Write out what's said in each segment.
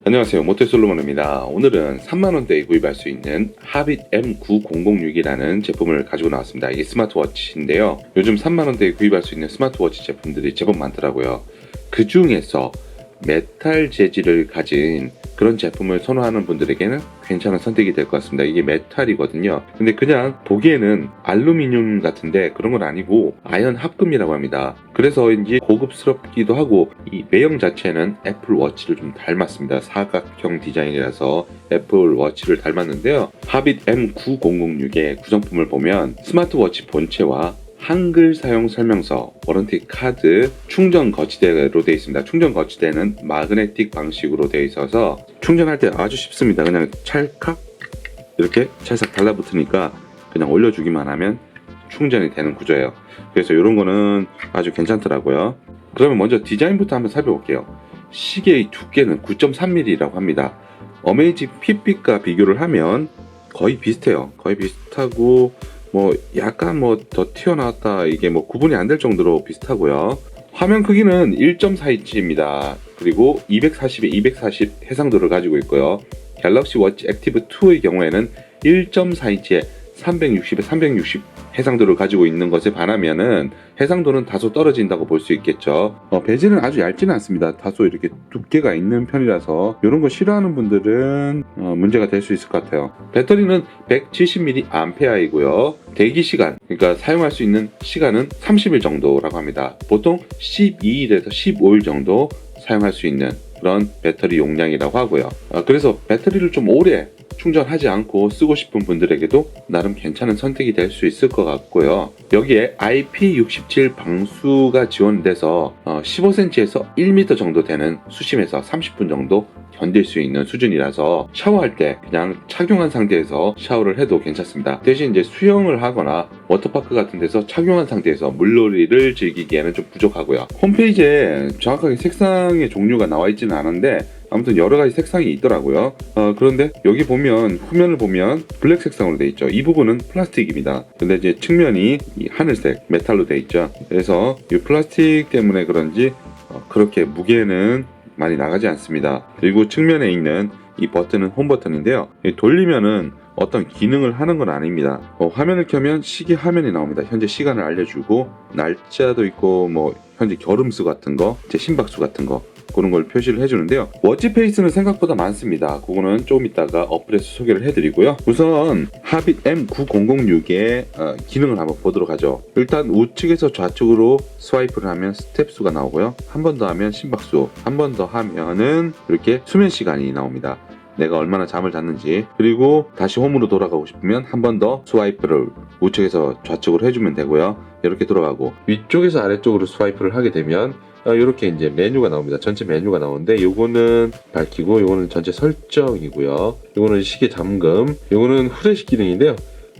안녕하세요, 모태솔로몬입니다. 오늘은 3만원대에 구입할 수 있는 하빗 M9006이라는 제품을 가지고 나왔습니다. 이게 스마트워치인데요, 요즘 3만원대에 구입할 수 있는 스마트워치 제품들이 제법 많더라고요. 그 중에서 메탈 재질을 가진 그런 제품을 선호하는 분들에게는 괜찮은 선택이 될 것 같습니다. 이게 메탈이거든요. 근데 그냥 보기에는 알루미늄 같은데 그런 건 아니고 아연 합금이라고 합니다. 그래서인지 고급스럽기도 하고, 이 외형 자체는 애플워치를 좀 닮았습니다. 사각형 디자인이라서 애플워치를 닮았는데요, 하빗 M9006의 구성품을 보면 스마트워치 본체와 한글 사용 설명서, 워런티 카드, 충전 거치대로 되어 있습니다. 충전 거치대는 마그네틱 방식으로 되어 있어서 충전할 때 아주 쉽습니다. 그냥 찰칵 이렇게 찰싹 달라붙으니까 그냥 올려주기만 하면 충전이 되는 구조예요. 그래서 이런 거는 아주 괜찮더라고요. 그러면 먼저 디자인부터 한번 살펴볼게요. 시계의 두께는 9.3mm라고 합니다. 어메이징 핏빛과 비교를 하면 거의 비슷해요. 거의 비슷하고 약간 더 튀어나왔다, 이게 구분이 안 될 정도로 비슷하고요. 화면 크기는 1.4인치입니다. 그리고 240에 240 해상도를 가지고 있고요. 갤럭시 워치 액티브 2의 경우에는 1.4인치에 360에 360 해상도를 가지고 있는 것에 반하면은 해상도는 다소 떨어진다고 볼 수 있겠죠. 베젤은 아주 얇지는 않습니다. 다소 이렇게 두께가 있는 편이라서 이런 거 싫어하는 분들은 문제가 될 수 있을 것 같아요. 배터리는 170mAh이고요. 대기 시간, 그러니까 사용할 수 있는 시간은 30일 정도라고 합니다. 보통 12일에서 15일 정도 사용할 수 있는 그런 배터리 용량이라고 하고요. 그래서 배터리를 좀 오래 충전하지 않고 쓰고 싶은 분들에게도 나름 괜찮은 선택이 될 수 있을 것 같고요. 여기에 IP67 방수가 지원돼서 15cm에서 1m 정도 되는 수심에서 30분 정도 견딜 수 있는 수준이라서 샤워할 때 그냥 착용한 상태에서 샤워를 해도 괜찮습니다. 대신 이제 수영을 하거나 워터파크 같은 데서 착용한 상태에서 물놀이를 즐기기에는 좀 부족하고요. 홈페이지에 정확하게 색상의 종류가 나와 있지는 않은데 아무튼 여러가지 색상이 있더라고요. 그런데 여기 보면, 후면을 보면 블랙 색상으로 되어 있죠. 이 부분은 플라스틱입니다. 근데 이제 측면이 이 하늘색 메탈로 되어 있죠. 그래서 이 플라스틱 때문에 그런지 그렇게 무게는 많이 나가지 않습니다. 그리고 측면에 있는 이 버튼은 홈 버튼인데요, 돌리면은 어떤 기능을 하는 건 아닙니다. 화면을 켜면 시계 화면이 나옵니다. 현재 시간을 알려주고, 날짜도 있고 현재 결음수 같은 거, 제 심박수 같은 거, 그런 걸 표시를 해주는데요. 워치 페이스는 생각보다 많습니다. 그거는 조금 이따가 어플에서 소개를 해드리고요. 우선 하빗 M9006의 기능을 한번 보도록 하죠. 일단 우측에서 좌측으로 스와이프를 하면 스텝 수가 나오고요. 한 번 더 하면 심박수, 한 번 더 하면은 이렇게 수면 시간이 나옵니다. 내가 얼마나 잠을 잤는지. 그리고 다시 홈으로 돌아가고 싶으면 한 번 더 스와이프를 우측에서 좌측으로 해주면 되고요. 이렇게 돌아가고, 위쪽에서 아래쪽으로 스와이프를 하게 되면 이렇게 이제 메뉴가 나옵니다. 전체 메뉴가 나오는데, 요거는 밝히고, 요거는 전체 설정이고요. 요거는 시계 잠금, 요거는 후레쉬 기능인데요.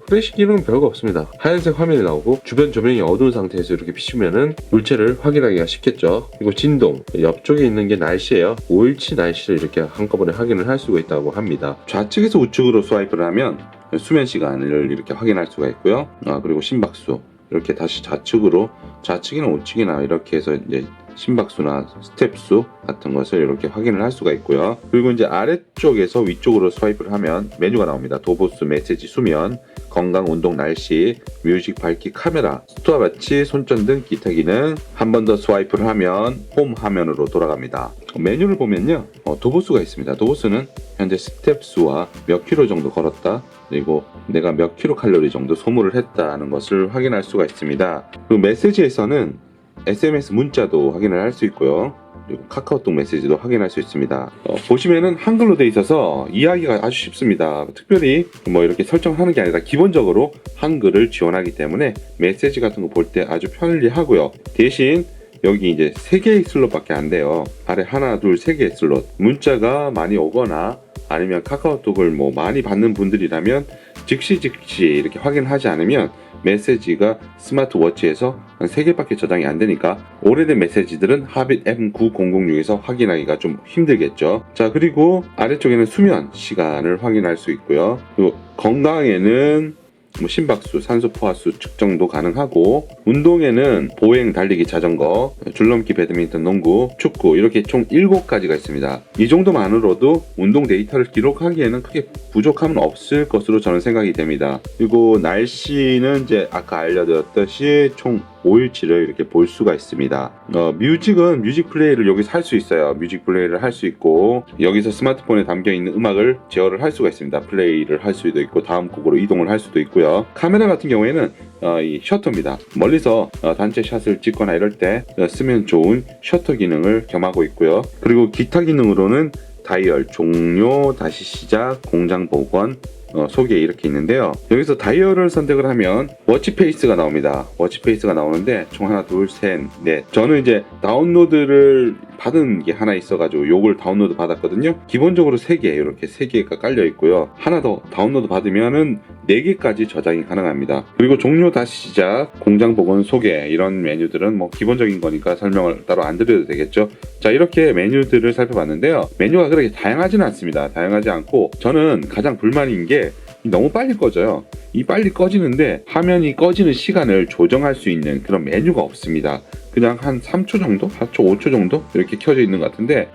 후레쉬 기능은 별거 없습니다. 하얀색 화면이 나오고, 주변 조명이 어두운 상태에서 이렇게 비추면은 물체를 확인하기가 쉽겠죠. 그리고 진동, 옆쪽에 있는 게 날씨예요. 5일치 날씨를 이렇게 한꺼번에 확인을 할 수가 있다고 합니다. 좌측에서 우측으로 스와이프를 하면 수면 시간을 이렇게 확인할 수가 있고요. 그리고 심박수, 이렇게 다시 좌측이나 우측이나 이렇게 해서 이제 심박수나 스텝수 같은 것을 이렇게 확인을 할 수가 있고요. 그리고 이제 아래쪽에서 위쪽으로 스와이프를 하면 메뉴가 나옵니다. 도보스, 메시지, 수면, 건강, 운동, 날씨, 뮤직, 밝기, 카메라, 스토어워치, 손전 등 기타 기능. 한 번 더 스와이프를 하면 홈 화면으로 돌아갑니다. 메뉴를 보면요, 도보수가 있습니다. 도보수는 현재 스텝수와 몇 킬로 정도 걸었다, 그리고 내가 몇 킬로 칼로리 정도 소모를 했다는 것을 확인할 수가 있습니다. 그리고 메시지에서는 SMS 문자도 확인을 할 수 있고요. 그리고 카카오톡 메시지도 확인할 수 있습니다. 보시면은 한글로 되어 있어서 이해하기가 아주 쉽습니다. 특별히 이렇게 설정하는 게 아니라 기본적으로 한글을 지원하기 때문에 메시지 같은 거 볼 때 아주 편리하고요. 대신 여기 이제 3개의 슬롯밖에 안 돼요. 아래 하나, 둘, 3개의 슬롯. 문자가 많이 오거나 아니면 카카오톡을 많이 받는 분들이라면 즉시 이렇게 확인하지 않으면 메시지가 스마트워치에서 한 3개밖에 저장이 안 되니까 오래된 메시지들은 하빗 M9006에서 확인하기가 좀 힘들겠죠. 자, 그리고 아래쪽에는 수면 시간을 확인할 수 있고요. 그리고 건강에는 뭐 심박수, 산소 포화수 측정도 가능하고, 운동에는 보행, 달리기, 자전거, 줄넘기, 배드민턴, 농구, 축구 이렇게 총 7가지가 있습니다. 이 정도만으로도 운동 데이터를 기록하기에는 크게 부족함은 없을 것으로 저는 생각이 됩니다. 그리고 날씨는 이제 아까 알려드렸듯이 총 5일치를 이렇게 볼 수가 있습니다. 뮤직은 뮤직 플레이를 여기서 할 수 있어요. 뮤직 플레이를 할 수 있고, 여기서 스마트폰에 담겨있는 음악을 제어를 할 수가 있습니다. 플레이를 할 수도 있고 다음 곡으로 이동을 할 수도 있고요. 카메라 같은 경우에는 이 셔터입니다. 멀리서 단체 샷을 찍거나 이럴 때 쓰면 좋은 셔터 기능을 겸하고 있고요. 그리고 기타 기능으로는 다이얼, 종료, 다시 시작, 공장 복원, 소개 이렇게 있는데요. 여기서 다이얼을 선택을 하면 워치페이스가 나옵니다. 워치페이스가 나오는데 총 하나, 둘, 셋, 넷. 저는 이제 다운로드를 받은 게 하나 있어가지고 요걸 다운로드 받았거든요. 기본적으로 3개, 이렇게 3개가 깔려 있고요. 하나 더 다운로드 받으면은 4개까지 저장이 가능합니다. 그리고 종료, 다시 시작, 공장 복원, 소개 이런 메뉴들은 뭐 기본적인 거니까 설명을 따로 안 드려도 되겠죠. 자, 이렇게 메뉴들을 살펴봤는데요. 메뉴가 그렇게 다양하지는 않습니다. 다양하지 않고, 저는 가장 불만인 게 너무 빨리 꺼져요. 이 빨리 꺼지는데 화면이 꺼지는 시간을 조정할 수 있는 그런 메뉴가 없습니다. 그냥 한 3초 정도? 4초, 5초 정도? 이렇게 켜져 있는 것 같은데,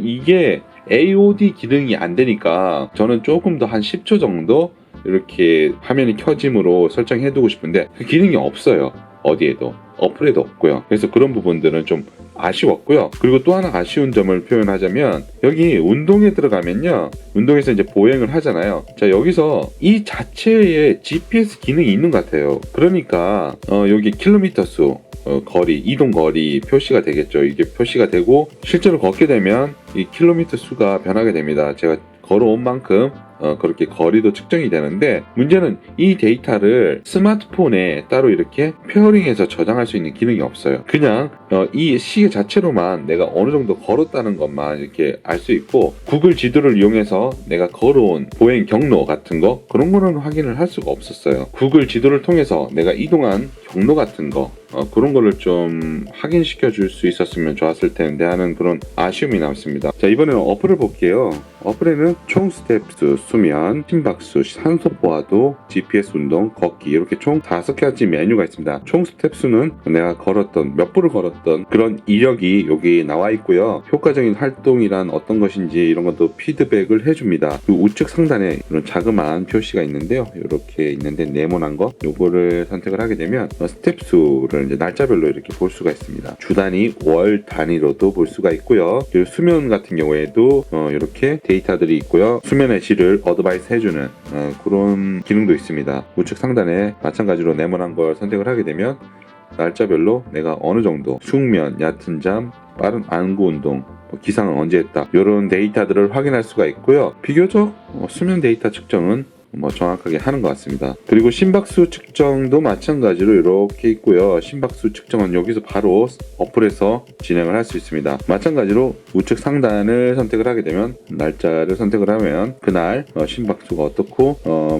이게 AOD 기능이 안 되니까 저는 조금 더 한 10초 정도 이렇게 화면이 켜짐으로 설정해두고 싶은데 그 기능이 없어요. 어디에도. 어플에도 없고요. 그래서 그런 부분들은 좀 아쉬웠고요. 그리고 또 하나 아쉬운 점을 표현하자면, 여기 운동에 들어가면요, 운동에서 이제 보행을 하잖아요. 자, 여기서 이 자체에 GPS 기능이 있는 것 같아요. 그러니까 여기 킬로미터 수, 거리, 이동 거리 표시가 되겠죠. 이게 표시가 되고, 실제로 걷게 되면 이 킬로미터 수가 변하게 됩니다. 제가 걸어온 만큼 그렇게 거리도 측정이 되는데, 문제는 이 데이터를 스마트폰에 따로 이렇게 페어링해서 저장할 수 있는 기능이 없어요. 그냥 이 시계 자체로만 내가 어느 정도 걸었다는 것만 이렇게 알 수 있고, 구글 지도를 이용해서 내가 걸어온 보행 경로 같은 거, 그런 거는 확인을 할 수가 없었어요. 구글 지도를 통해서 내가 이동한 경로 같은 거, 그런 거를 좀 확인시켜 줄 수 있었으면 좋았을 텐데 하는 그런 아쉬움이 남습니다. 자, 이번에는 어플을 볼게요. 어플에는 총 스텝수, 수면, 심박수, 산소 포화도, GPS 운동, 걷기 이렇게 총 5가지 메뉴가 있습니다. 총 스텝수는 내가 걸었던, 몇 분을 걸었던 그런 이력이 여기 나와 있고요. 효과적인 활동이란 어떤 것인지 이런 것도 피드백을 해줍니다. 그 우측 상단에 이런 자그마한 표시가 있는데요. 이렇게 있는데 네모난 거, 요거를 선택을 하게 되면 스텝수를 이제 날짜별로 이렇게 볼 수가 있습니다. 주 단위, 월 단위로도 볼 수가 있고요. 그리고 수면 같은 경우에도 이렇게 데이터들이 있고요. 수면의 질을 어드바이스 해주는 그런 기능도 있습니다. 우측 상단에 마찬가지로 네모난 걸 선택을 하게 되면 날짜별로 내가 어느 정도 숙면, 얕은 잠, 빠른 안구 운동, 기상은 언제 했다, 이런 데이터들을 확인할 수가 있고요. 비교적 수면 데이터 측정은 정확하게 하는 것 같습니다. 그리고 심박수 측정도 마찬가지로 이렇게 있고요. 심박수 측정은 여기서 바로 어플에서 진행을 할 수 있습니다. 마찬가지로 우측 상단을 선택을 하게 되면, 날짜를 선택을 하면 그날 심박수가 어떻고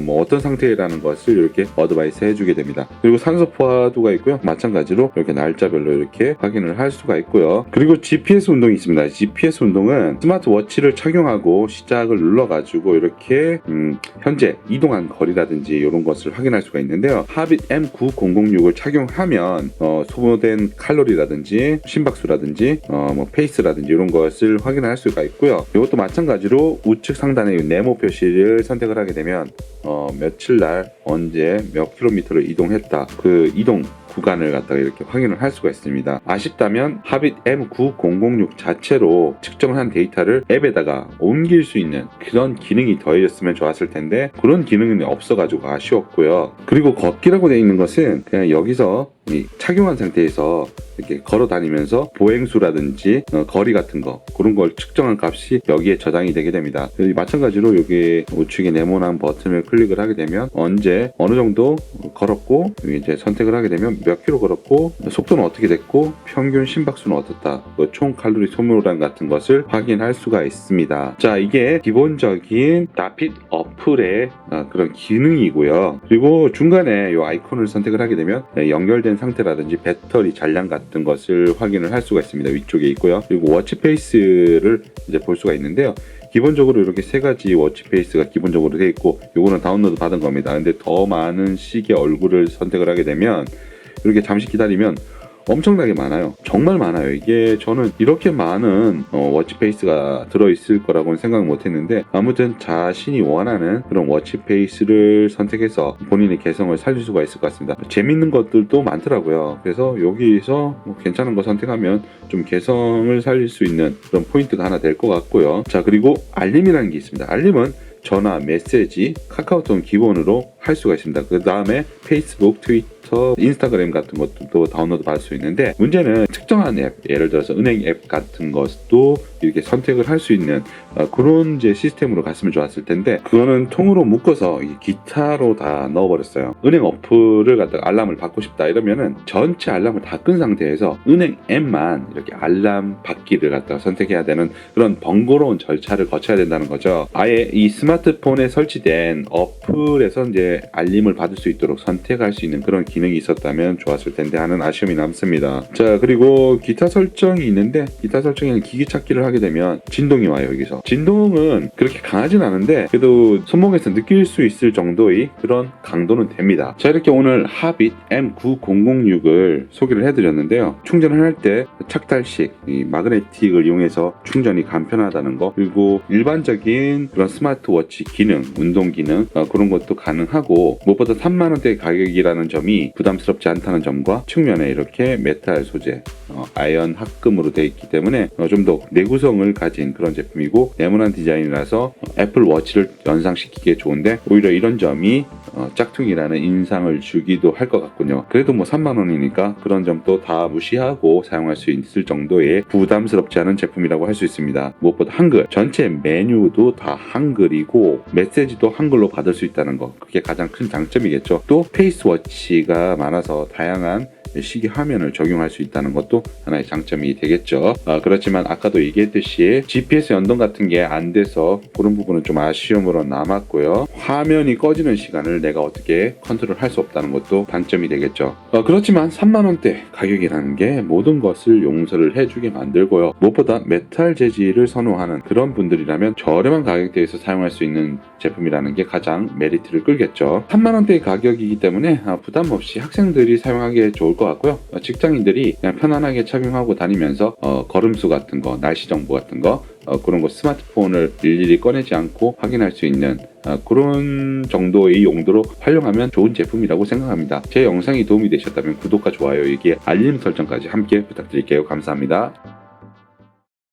어떤 상태라는 것을 이렇게 어드바이스 해주게 됩니다. 그리고 산소 포화도가 있고요. 마찬가지로 이렇게 날짜별로 이렇게 확인을 할 수가 있고요. 그리고 GPS 운동이 있습니다. GPS 운동은 스마트워치를 착용하고 시작을 눌러가지고 이렇게 현재 이동한 거리라든지 이런 것을 확인할 수가 있는데요. 하빗 M9006을 착용하면 소모된 칼로리라든지 심박수라든지 페이스라든지 이런 것을 확인할 수가 있고요. 이것도 마찬가지로 우측 상단에 네모 표시를 선택을 하게 되면 며칠 날 언제 몇 킬로미터를 이동했다, 그 이동 구간을 갖다가 이렇게 확인을 할 수가 있습니다. 아쉽다면 하빗 M9006 자체로 측정을 한 데이터를 앱에다가 옮길 수 있는 그런 기능이 더해졌으면 좋았을 텐데, 그런 기능은 없어가지고 아쉬웠고요. 그리고 걷기라고 되어 있는 것은 그냥 여기서 착용한 상태에서 이렇게 걸어 다니면서 보행수라든지 거리 같은 거, 그런 걸 측정한 값이 여기에 저장이 되게 됩니다. 마찬가지로 여기 우측에 네모난 버튼을 클릭을 하게 되면 언제 어느 정도 걸었고, 이제 선택을 하게 되면 몇 킬로 걸었고, 속도는 어떻게 됐고, 평균 심박수는 어떻다, 총 칼로리 소모량 같은 것을 확인할 수가 있습니다. 자, 이게 기본적인 다핏 어플의 그런 기능이고요. 그리고 중간에 이 아이콘을 선택을 하게 되면 연결된 상태라든지 배터리 잔량 같은 것을 확인을 할 수가 있습니다. 위쪽에 있고요. 그리고 워치페이스를 이제 볼 수가 있는데요. 기본적으로 이렇게 세 가지 워치페이스가 기본적으로 되어 있고, 요거는 다운로드 받은 겁니다. 근데 더 많은 식의 얼굴을 선택을 하게 되면 이렇게 잠시 기다리면 엄청나게 많아요. 정말 많아요. 이게 저는 이렇게 많은 워치페이스가 들어있을 거라고는 생각 못 했는데, 아무튼 자신이 원하는 그런 워치페이스를 선택해서 본인의 개성을 살릴 수가 있을 것 같습니다. 재밌는 것들도 많더라고요. 그래서 여기서 괜찮은 거 선택하면 좀 개성을 살릴 수 있는 그런 포인트가 하나 될 것 같고요. 자, 그리고 알림이라는 게 있습니다. 알림은 전화, 메시지, 카카오톡 기본으로 할 수가 있습니다. 그 다음에 페이스북, 트위터, 인스타그램 같은 것도 다운로드 받을 수 있는데, 문제는 특정한 앱, 예를 들어서 은행 앱 같은 것도 이렇게 선택을 할 수 있는 그런 이제 시스템으로 갔으면 좋았을 텐데, 그거는 통으로 묶어서 기타로 다 넣어버렸어요. 은행 어플을 갖다가 알람을 받고 싶다 이러면은 전체 알람을 다 끈 상태에서 은행 앱만 이렇게 알람 받기를 갖다가 선택해야 되는 그런 번거로운 절차를 거쳐야 된다는 거죠. 아예 이 스마트폰에 설치된 어플에서 이제 알림을 받을 수 있도록 선택할 수 있는 그런 기능이 있었다면 좋았을 텐데 하는 아쉬움이 남습니다. 자, 그리고 기타 설정이 있는데, 기타 설정에는 기기 찾기를 하게 되면 진동이 와요. 여기서 진동은 그렇게 강하진 않은데 그래도 손목에서 느낄 수 있을 정도의 그런 강도는 됩니다. 자, 이렇게 오늘 하빗 M9006을 소개를 해드렸는데요. 충전을 할 때 착달식 이 마그네틱을 이용해서 충전이 간편하다는 거, 그리고 일반적인 그런 스마트워치 기능, 운동 기능 그런 것도 가능하고, 무엇보다 3만원대 가격이라는 점이 부담스럽지 않다는 점과, 측면에 이렇게 메탈 소재 아연 합금으로 되어 있기 때문에 좀 더 내구성을 가진 그런 제품이고, 네모난 디자인이라서 애플 워치를 연상시키기에 좋은데, 오히려 이런 점이 짝퉁이라는 인상을 주기도 할 것 같군요. 그래도 뭐 3만원이니까 그런 점도 다 무시하고 사용할 수 있을 정도의 부담스럽지 않은 제품이라고 할 수 있습니다. 무엇보다 한글, 전체 메뉴도 다 한글이고 메시지도 한글로 받을 수 있다는 거, 그게 가장 큰 장점이겠죠. 또 페이스워치가 많아서 다양한 시계 화면을 적용할 수 있다는 것도 하나의 장점이 되겠죠. 그렇지만 아까도 얘기했듯이 GPS 연동 같은 게 안 돼서 그런 부분은 좀 아쉬움으로 남았고요. 화면이 꺼지는 시간을 내가 어떻게 컨트롤할 수 없다는 것도 단점이 되겠죠. 그렇지만 3만원대 가격이라는 게 모든 것을 용서를 해주게 만들고요. 무엇보다 메탈 재질을 선호하는 그런 분들이라면 저렴한 가격대에서 사용할 수 있는 제품이라는 게 가장 메리트를 끌겠죠. 3만원대 가격이기 때문에 부담 없이 학생들이 사용하기에 좋을 것 같고요. 직장인들이 그냥 편안하게 착용하고 다니면서 걸음수 같은 거, 날씨 정보 같은 거, 그런 거 스마트폰을 일일이 꺼내지 않고 확인할 수 있는 그런 정도의 용도로 활용하면 좋은 제품이라고 생각합니다. 제 영상이 도움이 되셨다면 구독과 좋아요, 여기에 알림 설정까지 함께 부탁드릴게요. 감사합니다.